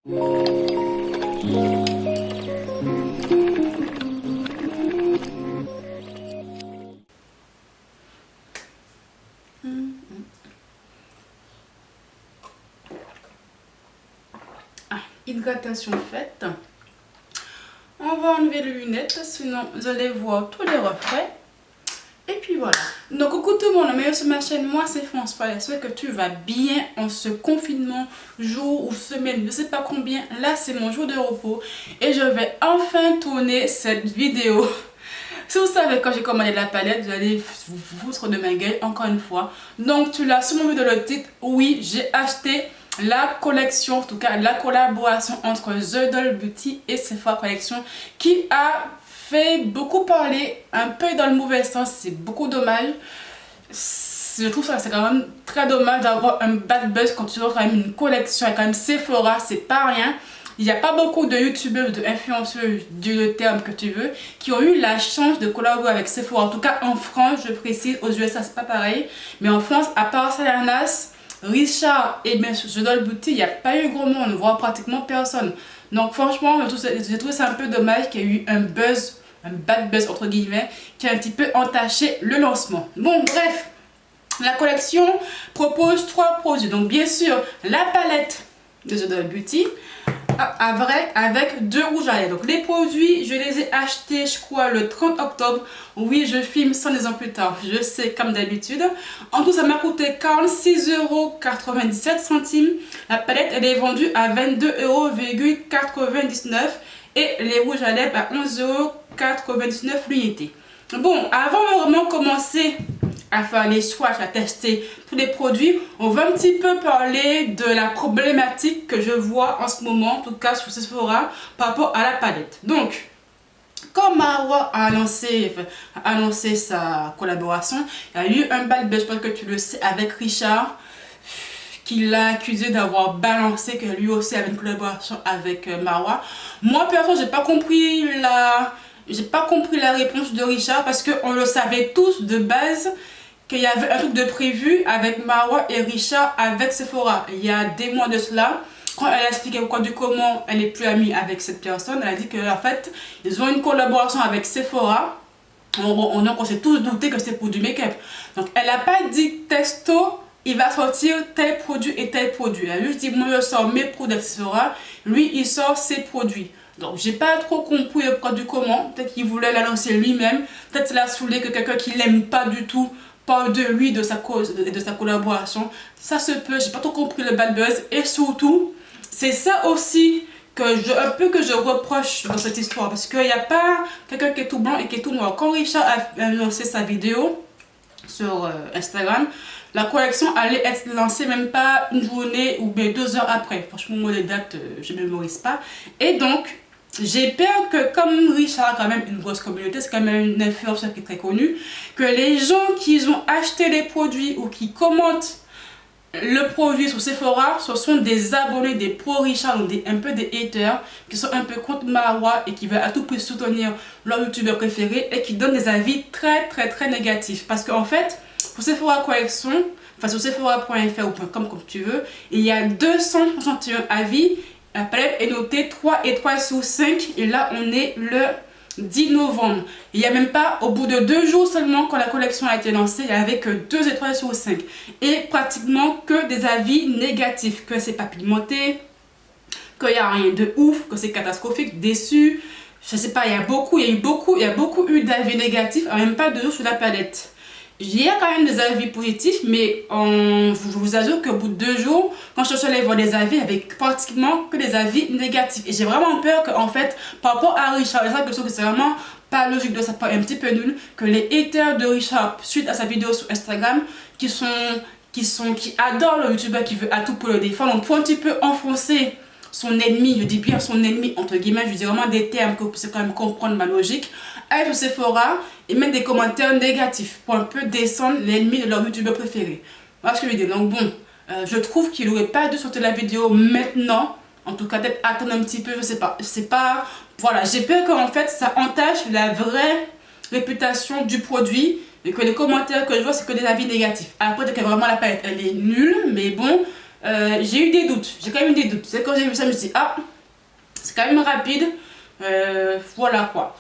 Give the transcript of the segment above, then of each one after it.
Hydratation faite. On va enlever les lunettes, sinon vous allez voir tous les reflets. Et puis voilà. Donc coucou tout le monde, bienvenue sur ma chaîne. Moi c'est François. J'espère que tu vas bien en ce confinement, jour ou semaine, je ne sais pas combien. Là c'est mon jour de repos et je vais enfin tourner cette vidéo. Si vous savez, quand j'ai commandé la palette, vous allez vous foutre de ma gueule encore une fois. Donc tu l'as sûrement vu dans le titre. Oui, j'ai acheté la collection, en tout cas la collaboration entre The Doll Beauty et Sephora Collection, qui a fait beaucoup parler, un peu dans le mauvais sens. C'est beaucoup dommage. Je trouve ça c'est quand même très dommage d'avoir un bad buzz quand tu as quand même une collection avec quand même Sephora, c'est pas rien. Il n'y a pas beaucoup de youtubeurs, de influenceurs, du le terme que tu veux, qui ont eu la chance de collaborer avec Sephora. En tout cas en France, je précise, aux USA c'est pas pareil. Mais en France, à part Salanas, Richard et bien sûr The Doll Beauty, il n'y a pas eu gros monde, voire pratiquement personne. Donc franchement, j'ai trouvé ça un peu dommage qu'il y ait eu un buzz, un bad buzz entre guillemets, qui a un petit peu entaché le lancement. Bon bref, la collection propose 3 produits. Donc bien sûr, la palette de The Doll Beauty, avec 2 rouges à lèvres. Donc les produits, je les ai achetés je crois le 30 octobre. Oui, je filme 100 ans plus tard, je sais, comme d'habitude. En tout ça m'a coûté 46,97 €. La palette elle est vendue à 22,99 € et les rouges à lèvres à 11,99 € l'unité. Bon, avant de vraiment commencer à faire les swatchs, à tester tous les produits, on va un petit peu parler de la problématique que je vois en ce moment, en tout cas sur Sephora, par rapport à la palette. Donc, comme Marwa a annoncé sa collaboration, il y a eu un bad buzz, je pense que tu le sais, avec Richard, qui l'a accusé d'avoir balancé que lui aussi avait une collaboration avec Marwa. Moi, perso, j'ai pas compris la réponse de Richard parce qu'on le savait tous de base qu'il y avait un truc de prévu avec Marwa et Richard avec Sephora. Il y a des mois de cela, quand elle a expliqué pourquoi du comment elle n'est plus amie avec cette personne, elle a dit qu'en fait, ils ont une collaboration avec Sephora. On s'est tous douté que c'était pour du make-up. Donc elle n'a pas dit testo, il va sortir tel produit et tel produit. Elle a juste dit moi je sors mes produits de Sephora, lui il sort ses produits. Donc j'ai pas trop compris le produit comment, peut-être qu'il voulait l'annoncer lui-même, peut-être ça l'a saoulé que quelqu'un qui l'aime pas du tout parle de lui, de sa cause, de sa collaboration. Ça se peut, j'ai pas trop compris le bad buzz et surtout, c'est ça aussi que je reproche dans cette histoire parce qu'il n'y a pas quelqu'un qui est tout blanc et qui est tout noir. Quand Richard a lancé sa vidéo sur Instagram, la collection allait être lancée même pas une journée ou bien 2 heures après. Franchement, moi les dates, je ne mémorise pas. Et donc, j'ai peur que comme Richard a quand même une grosse communauté, c'est quand même une influenceur qui est très connue, que les gens qui ont acheté les produits ou qui commentent le produit sur Sephora, ce sont des abonnés, des pro-Richard, ou un peu des haters qui sont un peu contre Marwa et qui veulent à tout prix soutenir leur youtubeur préféré et qui donnent des avis très négatifs. Parce qu'en fait, pour Sephora Collection, enfin sur sephora.fr ou .com comme tu veux, il y a 261 avis. La palette est notée 3 étoiles sur 5 et là on est le 10 novembre. Il n'y a même pas, au bout de 2 jours seulement quand la collection a été lancée, il n'y avait que 2 étoiles sur 5 et pratiquement que des avis négatifs, que c'est pas pigmenté, qu'il n'y a rien de ouf, que c'est catastrophique, déçu, je sais pas, il y a beaucoup eu d'avis négatifs, même pas de jour sur la palette. Il y a quand même des avis positifs, mais je vous assure qu'au bout de 2 jours, quand je suis allée voir des avis, avec pratiquement que des avis négatifs. Et j'ai vraiment peur qu'en fait, par rapport à Richard, je trouve que c'est vraiment pas logique de sa part, un petit peu nul, que les haters de Richard, suite à sa vidéo sur Instagram, qui adorent le youtubeur qui veut à tout pour le défendre, donc pour un petit peu enfoncer son ennemi, je dis bien son ennemi entre guillemets, je dis vraiment des termes que vous pouvez quand même comprendre ma logique, aller sur Sephora et mettre des commentaires négatifs pour un peu descendre l'ennemi de leur youtubeur préféré. Voilà ce que je veux dire. Donc bon, je trouve qu'il n'aurait pas dû sortir la vidéo maintenant, en tout cas peut-être attendre un petit peu, je sais pas, voilà, j'ai peur qu'en fait ça entache la vraie réputation du produit et que les commentaires que je vois c'est que des avis négatifs. Après peut-être que vraiment la palette elle est nulle, mais bon, j'ai eu des doutes. J'ai quand même eu des doutes. C'est quand j'ai vu ça, je me suis dit, ah, c'est quand même rapide. Voilà quoi.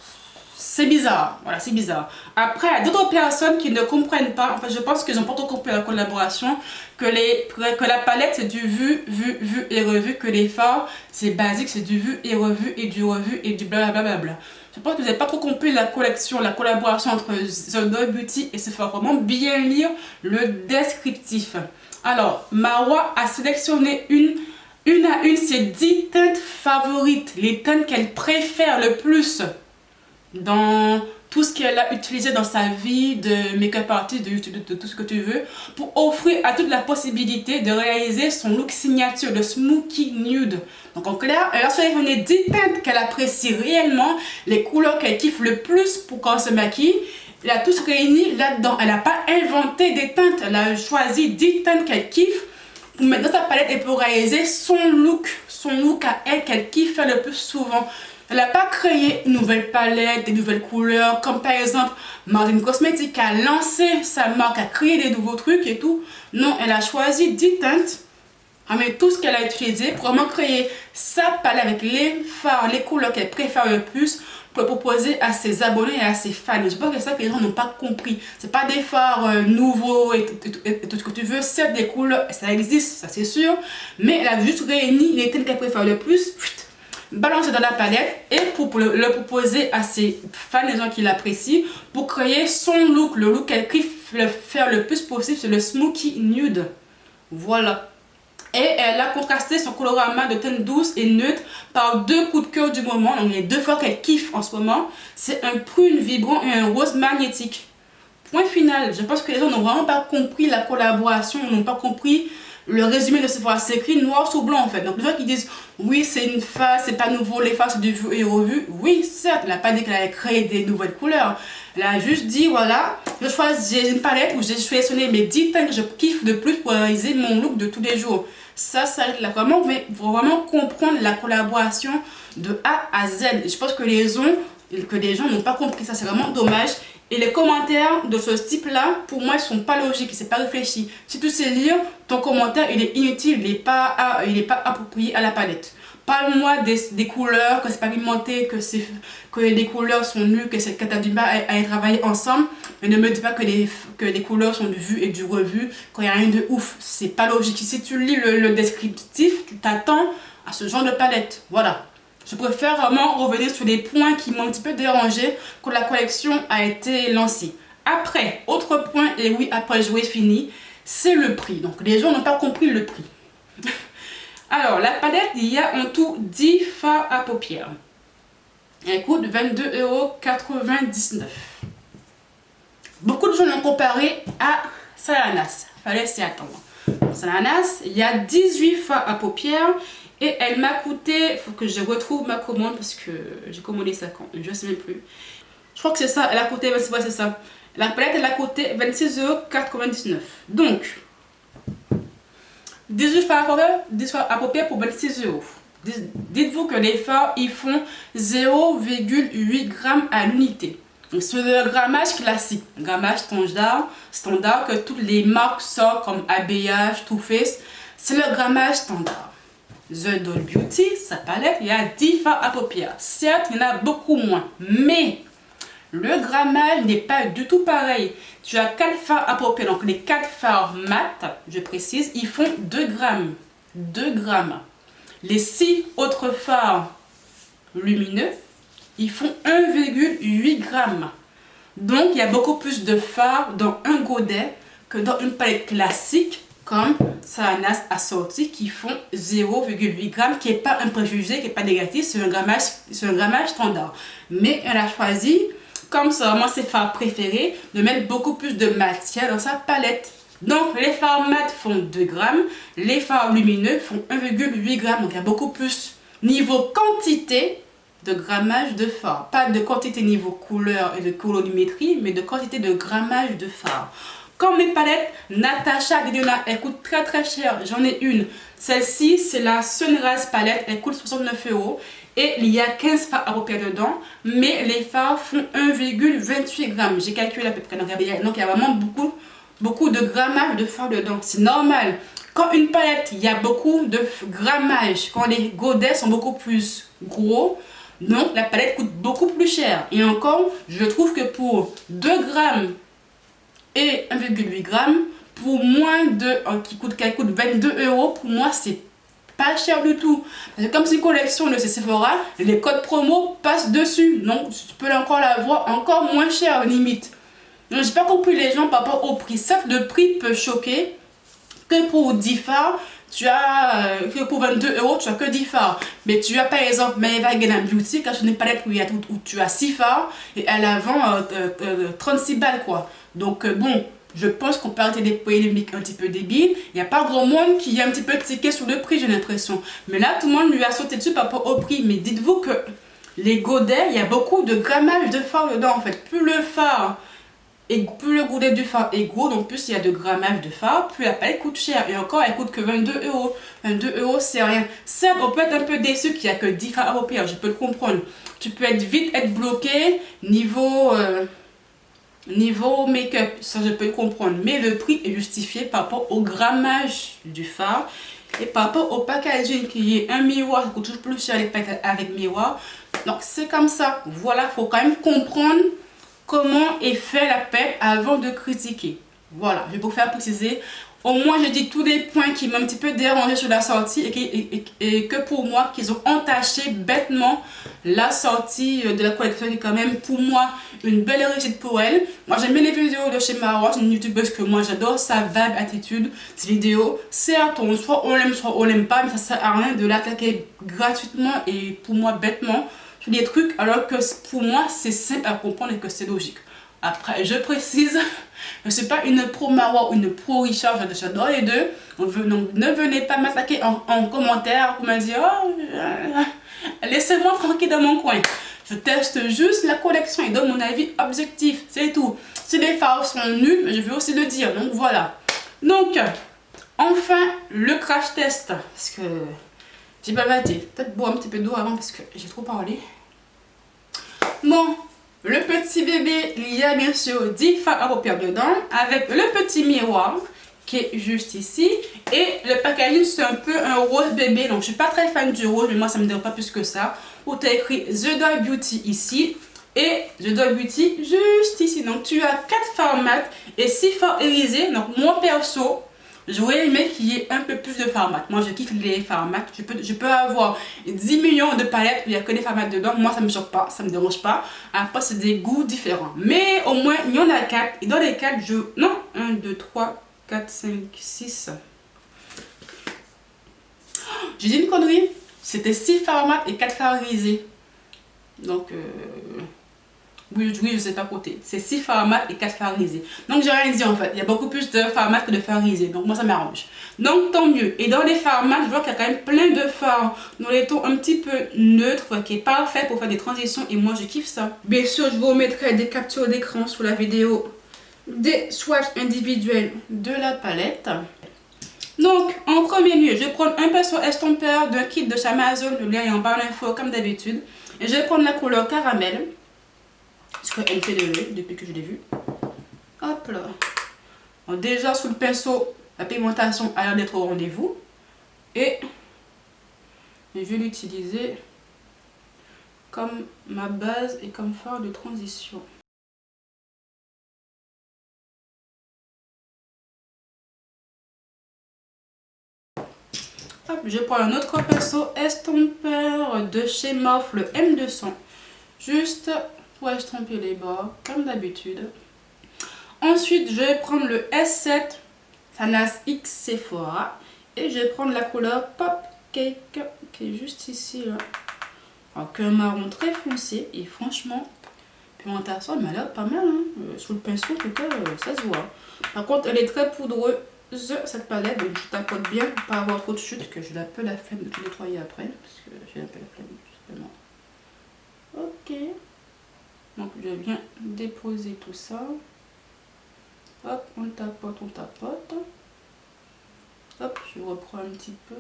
C'est bizarre. Voilà, c'est bizarre. Après, il y a d'autres personnes qui ne comprennent pas. En fait, je pense qu'ils n'ont pas trop compris la collaboration. Que la palette, c'est du vu, vu, vu et revu. Que les fards, c'est basique, c'est du vu et revu et du revu et du blablabla. Je pense que vous n'avez pas trop compris la collection, la collaboration entre The Doll Beauty et Sephora. Vraiment bien lire le descriptif. Alors, Marwa a sélectionné une à une ses 10 teintes favorites, les teintes qu'elle préfère le plus dans tout ce qu'elle a utilisé dans sa vie de make-up artist, de YouTube, de tout ce que tu veux, pour offrir à toute la possibilité de réaliser son look signature, le Smoky Nude. Donc en clair, elle a sélectionné 10 teintes qu'elle apprécie réellement, les couleurs qu'elle kiffe le plus pour quand elle se maquille. Elle a tous réuni là-dedans. Elle n'a pas inventé des teintes, elle a choisi 10 teintes qu'elle kiffe pour mettre dans sa palette et pour réaliser son look à elle qu'elle kiffe faire le plus souvent. Elle n'a pas créé une nouvelle palette, des nouvelles couleurs, comme par exemple Martin Cosmetics qui a lancé sa marque, a créé des nouveaux trucs et tout. Non, elle a choisi 10 teintes, avec tout ce qu'elle a utilisé pour vraiment créer sa palette avec les fards, les couleurs qu'elle préfère le plus pour le proposer à ses abonnés et à ses fans. Je pense que c'est ça que les gens n'ont pas compris. C'est pas des fards nouveaux et tout ce que tu veux. Certes, des couleurs, ça existe, ça c'est sûr, mais elle a juste réuni les teintes qu'elle préfère le plus, balancer dans la palette et pour le proposer à ses fans, les gens qui l'apprécient, pour créer son look, le look qu'elle kiffe faire le plus possible, c'est le Smoky Nude. Voilà. Et elle a contrasté son colorama de teinte douce et neutre par deux coups de cœur du moment. Donc les deux fois qu'elle kiffe en ce moment, c'est un prune vibrant et un rose magnétique. Point final. Je pense que les gens n'ont vraiment pas compris la collaboration, n'ont pas compris le résumé de Sephora. C'est écrit noir sur blanc en fait. Donc les gens qui disent oui c'est une phase, c'est pas nouveau, les phases c'est du vu et revu. Oui certes, elle n'a pas dit qu'elle allait créer des nouvelles couleurs. Elle a juste dit voilà, j'ai une palette où j'ai sélectionné mes 10 teintes que je kiffe de plus pour réaliser mon look de tous les jours. Ça là vraiment, mais faut vraiment comprendre la collaboration de A à Z. Et je pense que les gens n'ont pas compris ça, c'est vraiment dommage. Et les commentaires de ce type-là, pour moi, ils sont pas logiques, c'est pas réfléchi. Si tu sais lire, ton commentaire, il est inutile, il est pas approprié à la palette. Parle-moi des couleurs, que c'est pas pigmenté, que les couleurs sont nulles, que t'as du mal à y travailler ensemble. Mais ne me dis pas que les couleurs sont du vu et du revu, quand il n'y a rien de ouf. C'est pas logique. Si tu lis le descriptif, tu t'attends à ce genre de palette. Voilà. Je préfère vraiment revenir sur les points qui m'ont un petit peu dérangé quand la collection a été lancée. Après, autre point, et oui, après jouer fini, c'est le prix. Donc les gens n'ont pas compris le prix. Alors, la palette, il y a en tout 10 fards à paupières. Elle coûte 22,99 €. Beaucoup de gens l'ont comparé à Salanas. Fallait s'y attendre. Salanas, il y a 18 fards à paupières. Et elle m'a coûté, il faut que je retrouve ma commande parce que j'ai commandé ça quand, je ne sais même plus. Je crois que c'est ça, elle a coûté, ouais, c'est ça. La palette, elle a coûté 26,99 €. Donc, 18 fards à paupières pour 26 €. Dites-vous que les fards, ils font 0,8 g à l'unité. C'est le grammage classique, le grammage standard que toutes les marques sortent comme habillage, Too Faced. C'est le grammage standard. The Doll Beauty, sa palette, il y a 10 fards à paupières. Certes, il y en a beaucoup moins, mais le grammage n'est pas du tout pareil. Tu as 4 fards à paupières, donc les 4 fards mat, je précise, ils font 2 grammes. 2 grammes. Les 6 autres fards lumineux, ils font 1,8 g. Donc, il y a beaucoup plus de fards dans un godet que dans une palette classique comme Salanas Assorti qui font 0,8 g, qui n'est pas un préjugé, qui n'est pas négatif, c'est un grammage standard. Mais elle a choisi, comme c'est vraiment ses fards préférés, de mettre beaucoup plus de matière dans sa palette. Donc les fards mat font 2 g, les fards lumineux font 1,8 g, donc il y a beaucoup plus niveau quantité de grammage de fard. Pas de quantité niveau couleur et de colorimétrie, mais de quantité de grammage de fard. Comme mes palettes, Natasha Denona, elle coûte très cher. J'en ai une. Celle-ci, c'est la Sunrise palette. Elle coûte 69 €. Et il y a 15 fards à paupières dedans. Mais les fards font 1,28 g. J'ai calculé à peu près. Donc il y a vraiment beaucoup de grammage de fard dedans. C'est normal Quand une palette, il y a beaucoup de grammage, quand les godets sont beaucoup plus gros, donc la palette coûte beaucoup plus cher. Et encore, je trouve que pour 2 grammes et 1,8 grammes, pour moins de, qui coûte 22 €, pour moi c'est pas cher du tout. Parce que comme c'est une collection de Sephora, les codes promo passent dessus. Donc tu peux encore l'avoir encore moins cher limite. Donc j'ai pas compris les gens par rapport au prix. Certes le prix peut choquer, que pour 10 fards, tu as que pour 22 €, tu as que 10 fards. Mais tu as par exemple Maeva Beauty, quand je n'ai pas lettre où tu as 6 fards et elle la vend 36 balles quoi. Donc bon, je pense qu'on peut arrêter des polémiques un petit peu débiles. Il n'y a pas grand monde qui a un petit peu tiqué sur le prix, j'ai l'impression. Mais là, tout le monde lui a sauté dessus par rapport au prix. Mais dites-vous que les godets, il y a beaucoup de grammage de fard dedans en fait. Plus le fard et plus le godet du fard est gros, donc plus il y a de grammage de fard, plus la palette coûte cher. Et encore, elle coûte que 22 €. 22 €, c'est rien. Certes, on peut être un peu déçu qu'il n'y a que 10 fards européens, je peux le comprendre. Tu peux être bloqué niveau make-up, ça je peux le comprendre. Mais le prix est justifié par rapport au grammage du fard et par rapport au packaging qui est un miroir, ça coûte toujours plus cher les packs avec miroir. Donc c'est comme ça. Voilà, il faut quand même comprendre comment est fait la palette avant de critiquer. Voilà, je vais vous faire préciser. Au moins, je dis tous les points qui m'ont un petit peu dérangé sur la sortie et que pour moi, qu'ils ont entaché bêtement la sortie de la collection qui est quand même pour moi une belle réussite pour elle. Moi, j'aime bien les vidéos de chez Marwa, c'est une youtubeuse que moi j'adore, sa vibe, attitude, ses vidéos. Certes, soit on l'aime pas, mais ça sert à rien de l'attaquer gratuitement et pour moi bêtement sur des trucs alors que pour moi c'est simple à comprendre et que c'est logique. Après, je précise, je ne suis pas une pro Marwa ou une pro Richard, j'adore les deux. Donc ne venez pas m'attaquer en commentaire pour me dire oh, laissez-moi tranquille dans mon coin. Je teste juste la collection et donne mon avis objectif, c'est tout. Si les fards sont nuls, je vais aussi le dire, donc voilà. Donc, enfin, le crash test, parce que j'ai bavardé. Peut-être boire un petit peu d'eau avant parce que j'ai trop parlé. Bon, le petit bébé, il y a bien sûr 10 fards européens dedans avec le petit miroir qui est juste ici. Et le packaging, c'est un peu un rose bébé. Donc, je suis pas très fan du rose, mais moi, ça me dérange pas plus que ça. Où tu as écrit The Doll Beauty ici et The Doll Beauty juste ici. Donc, tu as 4 fards mat et 6 fards irisés. Donc, moi, perso, j'aurais aimé qu'il y ait un peu plus de fards mat. Moi, je kiffe les fards mat. Je peux avoir 10 millions de palettes où il n'y a que des fards mat dedans. Moi, ça me choque pas, ça me dérange pas. Après, c'est des goûts différents. Mais au moins, il y en a 4. Et dans les 4, non, 1, 2, 3, 4, 5, 6. J'ai dit une connerie. C'était 6 fards mat et 4 fards irisés. Donc, oui, je sais pas côté. C'est 6 fards mat et 4 fards irisés. Donc, j'ai rien dit en fait. Il y a beaucoup plus de fards mat que de fards irisés. Donc, moi, ça m'arrange. Donc, tant mieux. Et dans les fards mat, je vois qu'il y a quand même plein de fards dans les tons un petit peu neutres, qui est parfait pour faire des transitions. Et moi, je kiffe ça. Bien sûr, je vous remettrai des captures d'écran sous la vidéo des swatchs individuels de la palette. Donc, en premier lieu, je vais prendre un pinceau estompeur d'un kit de chez Amazon. Le lien est en barre d'infos comme d'habitude. Et je vais prendre la couleur caramel. Parce qu'elle fait de l'œil depuis que je l'ai vue. Hop là. Donc déjà sous le pinceau, la pigmentation a l'air d'être au rendez-vous. Et je vais l'utiliser comme ma base et comme fard de transition. Hop, je prends un autre pinceau estompeur de chez Morphe, le M200. Juste pour estomper les bords, comme d'habitude. Ensuite, je vais prendre le S7 Sanas X Sephora. Et je vais prendre la couleur Pop Cake, qui est juste ici, là. Alors qu'un marron très foncé. Et franchement, pigmentation, elle m'a l'air pas mal. Hein. Sous le pinceau, en tout cas, ça se voit. Par contre, elle est très poudreuse, cette palette. Donc, je tapote bien pour pas avoir trop de chute, que j'ai un peu la flemme de tout nettoyer après. Parce que j'ai un peu la flemme, tout simplement. Ok. Donc, je viens déposer tout ça. Hop, on tapote, on tapote. Hop, je reprends un petit peu.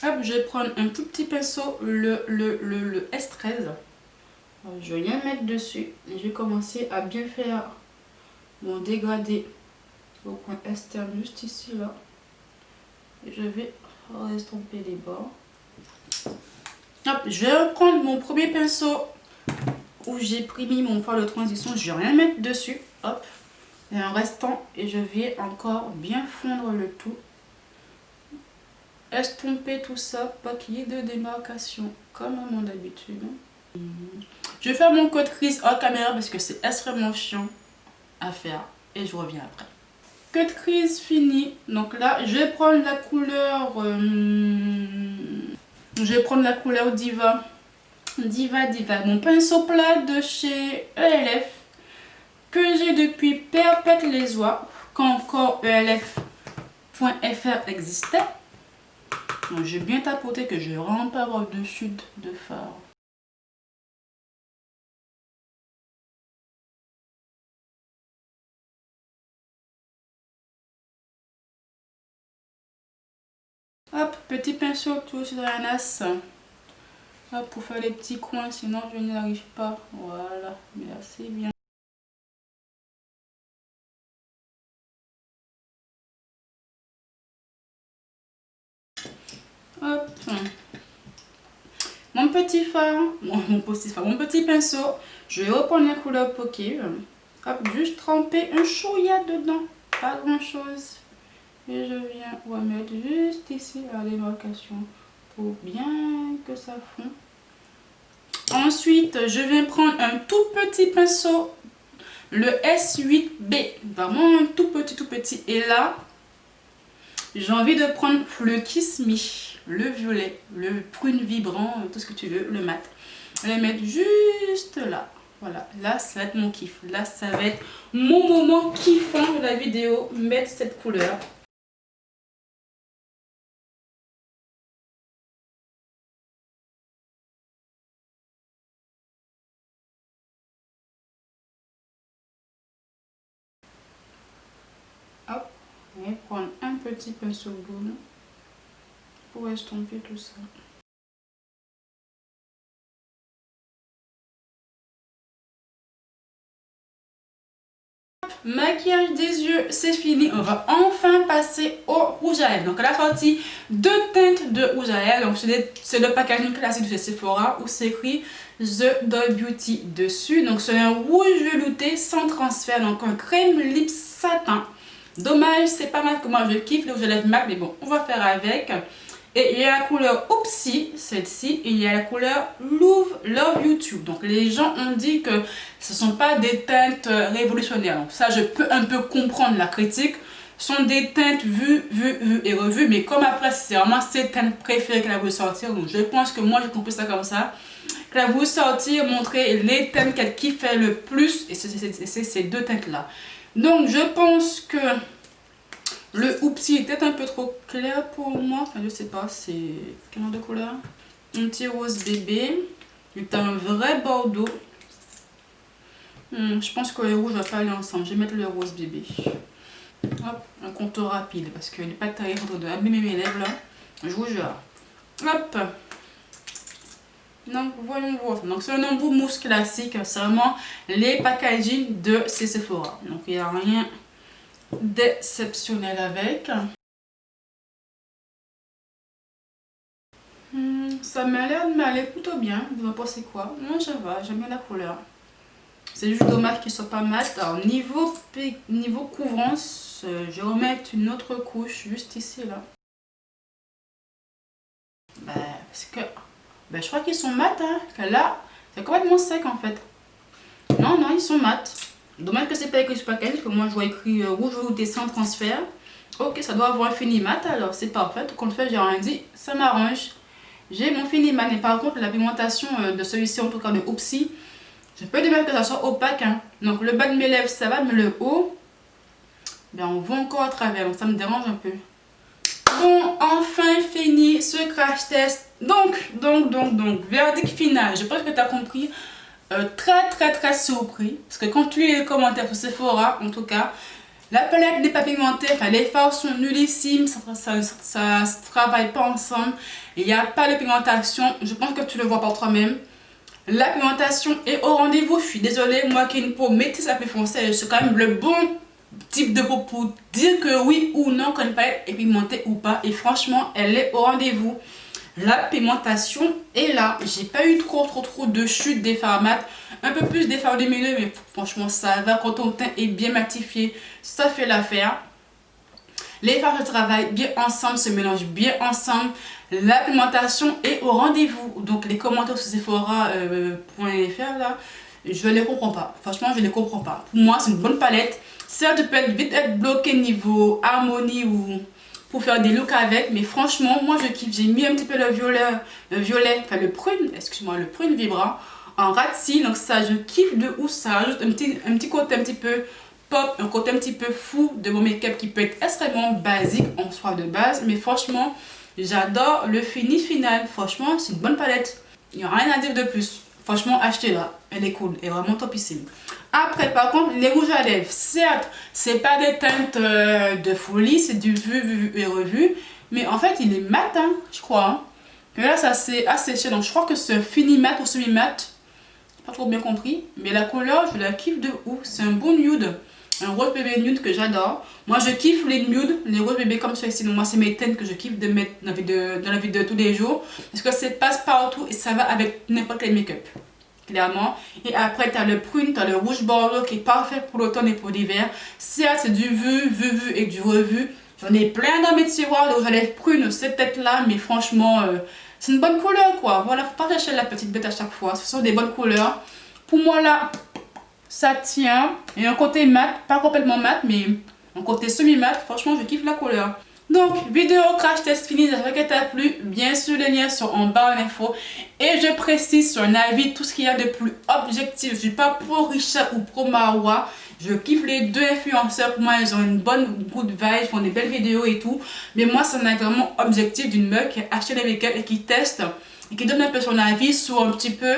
Hop, je vais prendre un tout petit pinceau, le S13. Je vais rien mettre dessus. Et je vais commencer à bien faire mon dégradé au coin externe, juste ici, là. Et je vais estomper les bords. Hop, je vais reprendre mon premier pinceau où j'ai mis mon fard de transition. Je vais rien mettre dessus. Hop. Et en restant, et je vais encore bien fondre le tout. Estomper tout ça, pas qu'il y ait de démarcation, comme à mon habitude. Je vais faire mon code crease hors caméra parce que c'est extrêmement chiant à faire. Et je reviens après. Cut crease fini. Donc là, je vais prendre la couleur... je vais prendre la couleur Diva. Diva. Mon pinceau plat de chez ELF. Que j'ai depuis Perpète les Oies. Quand encore ELF.fr existait. Donc j'ai bien tapoté que je ne vais vraiment pas avoir de chute de fard. Hop, petit pinceau tout sur la nasse. Hop, pour faire les petits coins, sinon je n'y arrive pas. Voilà, mais là c'est bien. Hop. Mon petit fard, mon petit pinceau, je vais reprendre la couleur Poké. Hop, juste tremper un chouïa dedans, pas grand chose. Et je viens remettre juste ici la démarcation pour bien que ça fond. Ensuite, je vais prendre un tout petit pinceau, le S8B, vraiment un tout petit. Et là, j'ai envie de prendre le Kiss Me, le violet, le prune vibrant, tout ce que tu veux, le mat. Je vais le mettre juste là. Voilà, là ça va être mon kiff. Là ça va être mon moment kiffant de la vidéo, mettre cette couleur. Hop, je vais prendre un petit pinceau boule pour estomper tout ça. Maquillage des yeux, c'est fini. On va enfin passer au rouge à lèvres. Donc elle a sorti deux teintes de rouge à lèvres. Donc c'est le packaging classique de Sephora où c'est écrit The Doll Beauty dessus. Donc c'est un rouge velouté sans transfert. Donc un crème lip satin. Dommage, c'est pas mal que moi je kiffe le rouge à lèvres MAC. Mais bon, on va faire avec. Et il y a la couleur Oopsie, celle-ci, et il y a la couleur Love YouTube. Donc les gens ont dit que ce ne sont pas des teintes révolutionnaires. Donc ça, je peux un peu comprendre la critique. Ce sont des teintes vues et revues. Mais comme après, c'est vraiment ces teintes préférées qu'elle a voulu sortir. Donc je pense que moi, j'ai compris ça comme ça. Qu'elle a voulu sortir, montrer les teintes qu'elle kiffait le plus. Et c'est ces deux teintes-là. Donc je pense que... le Oopsie était un peu trop clair pour moi. Enfin, je sais pas, c'est quel genre de couleur? Un petit rose bébé. C'est un vrai bordeaux. Je pense que le rouge va pas aller ensemble. Je vais mettre le rose bébé. Hop, un contour rapide parce que n'est pas taillé en train d'abîmer mes lèvres là. Je vous jure. Hop. Donc, voyons voir. Donc, c'est un embout mousse classique. C'est vraiment les packaging de Sephora. Donc, il n'y a rien d'exceptionnel avec. Ça m'a l'air de m'aller plutôt bien. Vous en pensez quoi? Moi ça va, j'aime bien la couleur. C'est juste dommage qu'il soit pas mat. Alors niveau couvrance, je vais remettre une autre couche juste ici là. Parce que je crois qu'ils sont mat hein. Là c'est complètement sec en fait. Non ils sont mat. Dommage que c'est pas écrit sur le package, parce que moi je vois écrit rouge velouté sans transfert. Ok, ça doit avoir un fini mat alors c'est parfait. Quand le fait j'ai rien dit, ça m'arrange. J'ai mon fini mat, mais par contre la pigmentation de celui-ci, en tout cas de Oopsie, je peux dire que ça soit opaque hein. Donc le bas de mes lèvres ça va, mais le haut, on voit encore à travers, donc ça me dérange un peu. Bon, enfin fini ce crash test. Donc, verdict final, je pense que tu as compris. Très surpris, parce que quand tu lis les commentaires sur Sephora, en tout cas, La palette n'est pas pigmentée, enfin les fards sont nullissimes, ça se travaille pas ensemble. Il n'y a pas de pigmentation, je pense que tu le vois par toi-même. La pigmentation est au rendez-vous, je suis désolée, moi qui ai une peau métisse à plus foncée, c'est quand même le bon type de peau pour dire que oui ou non quand une palette est pigmentée ou pas. Et franchement, elle est au rendez-vous. La pigmentation est là. J'ai pas eu trop de chute d'effet mat. Un peu plus d'effet lumineux, mais franchement ça va quand ton teint est bien matifié. Ça fait l'affaire. Les fards se travaillent bien ensemble, se mélangent bien ensemble. La pigmentation est au rendez-vous. Donc les commentaires sur Sephora.fr là, je les comprends pas. Franchement, je les comprends pas. Pour moi, c'est une bonne palette. Certes, tu peux vite être bloqué niveau harmonie ou pour faire des looks avec, mais franchement, moi je kiffe. J'ai mis un petit peu le violet, enfin le prune, excuse-moi, le prune vibrant en ratsi. Donc ça, je kiffe de ouf. Ça rajoute un petit côté un petit peu pop, un côté un petit peu fou de mon make-up qui peut être extrêmement basique en soi de base. Mais franchement, j'adore le fini final. Franchement, c'est une bonne palette. Il n'y a rien à dire de plus. Franchement, achetez-la. Elle est cool. Elle est vraiment topissime. Après, par contre, les rouges à lèvres. Certes, c'est pas des teintes de folie. C'est du vu et revu. Mais en fait, il est mat, hein, je crois. Hein. Mais là, ça s'est asséché. Donc, je crois que c'est fini mat ou semi-mat. Pas trop bien compris. Mais la couleur, je la kiffe de ouf. C'est un bon nude. Un rose bébé nude que j'adore. Moi, je kiffe les nudes, les rose bébé comme ceci. Donc, moi, c'est mes teintes que je kiffe de mettre dans la vie de tous les jours. Parce que c'est passe-partout et ça va avec n'importe quel make-up. Clairement. Et après, tu as le prune, tu as le rouge bordeaux qui est parfait pour l'automne et pour l'hiver. Certes, c'est du vu et du revu. J'en ai plein dans mes tiroirs de rouge à lèvres prune, cette tête-là. Mais franchement, c'est une bonne couleur, quoi. Voilà, faut pas chercher la petite bête à chaque fois. Ce sont des bonnes couleurs. Pour moi, là, ça tient. Et un côté mat, pas complètement mat, mais un côté semi-mat. Franchement, je kiffe la couleur. Donc, vidéo crash test fini, j'espère qu'elle t'a plu. Bien sûr, les liens sont en barre d'infos. Et je précise sur un avis tout ce qu'il y a de plus objectif. Je ne suis pas pro Richa ou pro Marwa. Je kiffe les deux influenceurs. Pour moi, ils ont une bonne good vibe, ils font des belles vidéos et tout. Mais moi, c'est un avis vraiment objectif d'une meuf qui a acheté des make-up et qui teste et qui donne un peu son avis sur un petit peu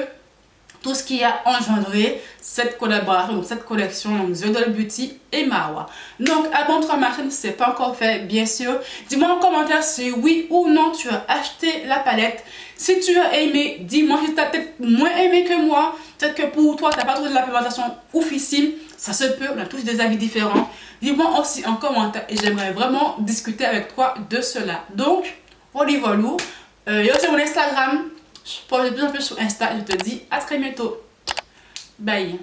tout ce qui a engendré cette collaboration, donc cette collection, donc The Doll Beauty et Marwa. Donc abonne-toi à ma chaîne si ce n'est pas encore fait, bien sûr. Dis-moi en commentaire si oui ou non tu as acheté la palette. Si tu as aimé, dis-moi si tu as peut-être moins aimé que moi. Peut-être que pour toi, tu n'as pas trouvé de la présentation oufissime. Ça se peut, on a tous des avis différents. Dis-moi aussi en commentaire et j'aimerais vraiment discuter avec toi de cela. Donc, voilà. Il y a aussi mon Instagram. Je poste de plus en plus sur Insta et je te dis à très bientôt. Bye.